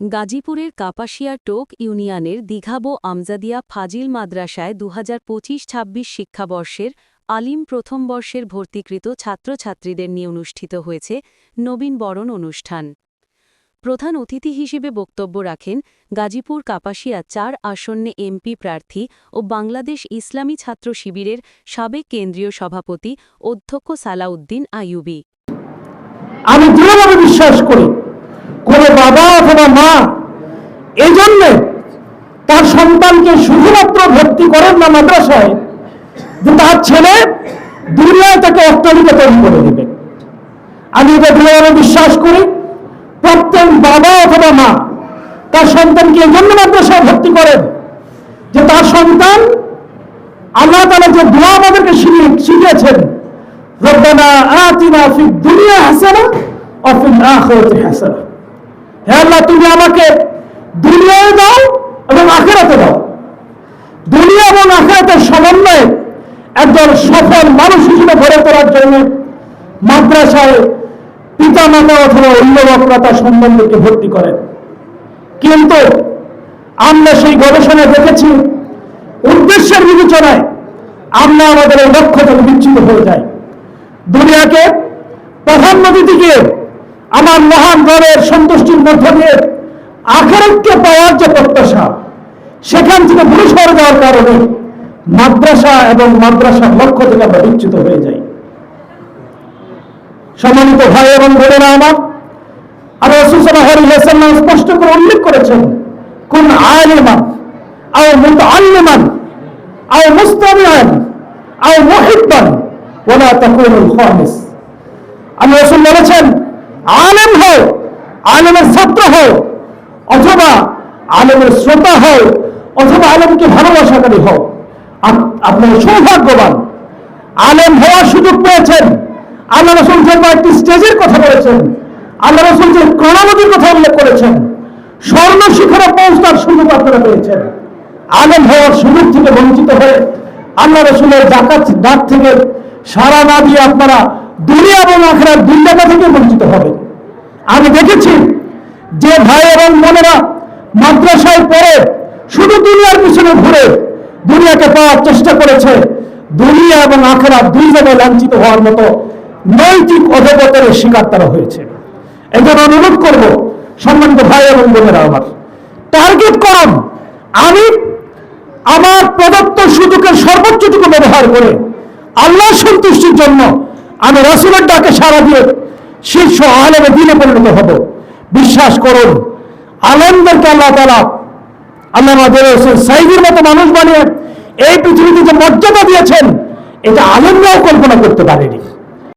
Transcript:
গাজীপুরের কাপাসিয়া টোক ইউনিয়নের দীঘাবো আমজাদিয়া ফাজিল মাদ্রাসায় 2025-26 শিক্ষাবর্ষের আলিম প্রথম বর্ষের ভর্তিকৃত ছাত্রছাত্রীদের নিয়ে অনুষ্ঠিত হয়েছে নবীন বরণ অনুষ্ঠান। প্রধান অতিথি হিসেবে বক্তব্য রাখেন গাজীপুর কাপাসিয়া 4 আসনে এমপি প্রার্থী ও বাংলাদেশ ইসলামী ছাত্র শিবিরের সাবেক কেন্দ্রীয় সভাপতি অধ্যক্ষ সালাউদ্দিন আইয়ুবী। আমি দৃঢ়ভাবে বিশ্বাস করি, কোন বাবা অথবা মা এই জন্য তার সন্তানকে শুধুমাত্র ভর্তি করেন না মাদ্রাসায় যে তার ছেলে দুনিয়ায় তাকে অট্টালিকা তৈরি করে দেবে। আমি এটা দৃঢ়ভাবে বিশ্বাস করি, প্রত্যেক বাবা অথবা মা তার সন্তানকে এই জন্য মাদ্রাসায় ভর্তি করেন যে তার সন্তান আল্লাহ তাআলা যে দোয়া আমাদেরকে শিখিয়েছেন, রব্বানা আতিনা ফিদ দুনিয়া হাসানা ওয়া ফিল আখিরাতি হাসানা। হে আল্লাহ, তুমি আমাকে দুনিয়ায় দাও এবং আখিরাতে দাও। দুনিয়া এবং আখিরাতের সমন্বয়ে একজন সফল মানুষ হিসেবে গড়ে তোলার জন্য মাদ্রাসায় পিতা মাতা অথবা অভিভাবকরা তার সন্তানদেরকে ভর্তি করেন। কিন্তু আমরা সেই গবেষণায় দেখেছি, উদ্দেশ্যের বিবেচনায় আমরা আমাদের এই লক্ষ্য থেকে বিচ্যুত হয়ে যাই। দুনিয়াকে প্রধান্য দিতে গিয়ে আমার মহান রবের সন্তুষ্টির মধ্য দিয়ে আখিরাতকে পাওয়ার যে প্রত্যাশা, সেখান থেকে দূরে সরে যাওয়ার কারণে মাদ্রাসা এবং মাদ্রাসার লক্ষ্য থেকে আমরা বিচ্যুত হয়ে যাই। সম্মানিত ভাই এবং বোনেরা আমার, রাসূল সাল্লাল্লাহু আলাইহি ওয়াসাল্লাম স্পষ্ট করে উল্লেখ করেছেন, কুন আলিমান আও মুতাআল্লিমান আও মুস্তামিআন আও মুহিব্বান ওয়ালা তাকুনুল খামিস। আল্লাহ রাসূল বলেছেন, আলেম হও, আলেমের ছাত্র হও, অথবা আলেমের শ্রোতা হও, অথবা আলেমকে ভালোবাসাকারী হও। আপনারা সৌভাগ্যবান, আলেম হওয়ার সুযোগ পেয়েছেন। আল্লাহ রাসূল যে কয়েকটি স্টেজের কথা বলেছেন, আল্লাহ রাসূল যে ক্রমাবলীর কথা উল্লেখ করেছেন, স্বর্ণ শিখরে পৌঁছার সুযোগ আপনারা পেয়েছেন। আলেম হওয়ার সুযোগ থেকে বঞ্চিত হয়ে আল্লাহ রাসূলের ডাক থেকে সাড়া না দিয়ে আপনারা দুনিয়া এবং আখিরাত দুইটা থেকে বঞ্চিত হবেন। আমি দেখেছি যে ভাই এবং বোনেরা মাদ্রাসায় পড়ে শুধু দুনিয়ার পিছনে ঘুরে দুনিয়াকে পাওয়ার চেষ্টা করেছে, দুনিয়া এবং আখিরাত দুই জায়গায় লাঞ্ছিত হওয়ার মতো নৈতিক অধঃপতনের শিকার তারা হয়েছে। এজন্য অনুরোধ করব, সম্মানিত ভাই এবং বোনেরা আমার, টার্গেট করুন, আমি আমার প্রদত্ত সুযোগের সর্বোচ্চটুকু ব্যবহার করে আল্লাহর সন্তুষ্টির জন্য আমি রাসূলের ডাকে সাড়া দিয়ে শীর্ষ আলেমে দ্বীনে পরিণত হব। বিশ্বাস করুন, আলেমদেরকে আল্লাহ তাআলা আল্লামা সাইদির মতো মানুষ বানিয়ে এই পৃথিবীতে যে মর্যাদা দিয়েছেন, এটা আলেমরাও কল্পনা করতে পারেনি।